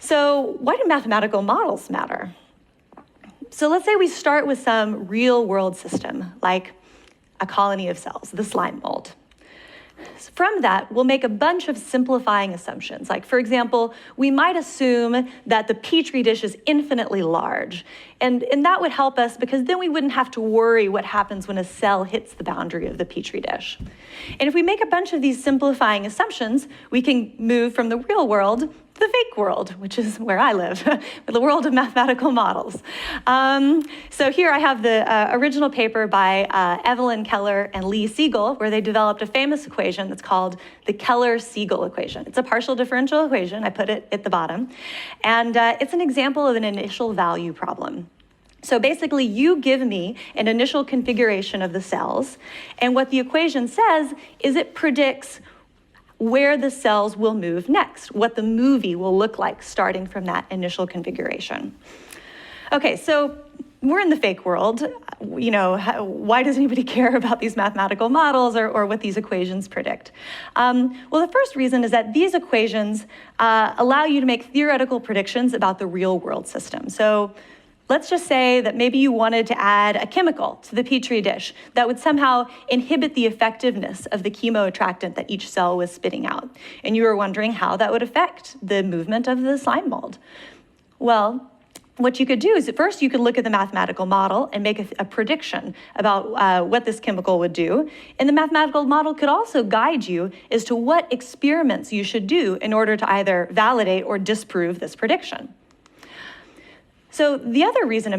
So why do mathematical models matter? So let's say we start with some real world system, like a colony of cells, the slime mold. From that, we'll make a bunch of simplifying assumptions. Like, for example, we might assume that the Petri dish is infinitely large. And that would help us because then we wouldn't have to worry what happens when a cell hits the boundary of the Petri dish. And if we make a bunch of these simplifying assumptions, we can move from the real world to the fake world, which is where I live, the world of mathematical models. So here I have the original paper by Evelyn Keller and Lee Siegel, where they developed a famous equation that's called the Keller-Siegel equation. It's a partial differential equation. I put it at the bottom. And it's an example of an initial value problem. So basically, you give me an initial configuration of the cells, and what the equation says is it predicts where the cells will move next, what the movie will look like starting from that initial configuration. Okay, so we're in the fake world. You know, why does anybody care about these mathematical models or what these equations predict? Well, the first reason is that these equations allow you to make theoretical predictions about the real world system. So let's just say that maybe you wanted to add a chemical to the Petri dish that would somehow inhibit the effectiveness of the chemo-attractant that each cell was spitting out. And you were wondering how that would affect the movement of the slime mold. Well, what you could do is at first you could look at the mathematical model and make a prediction about what this chemical would do. And the mathematical model could also guide you as to what experiments you should do in order to either validate or disprove this prediction. So the other reason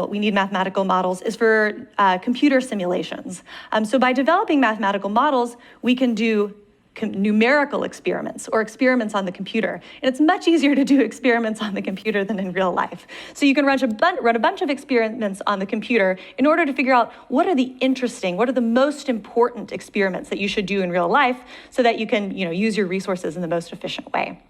we need mathematical models is for computer simulations. So by developing mathematical models, we can do numerical experiments or experiments on the computer. And it's much easier to do experiments on the computer than in real life. So you can run a bunch of experiments on the computer in order to figure out what are the most important experiments that you should do in real life so that you can use your resources in the most efficient way.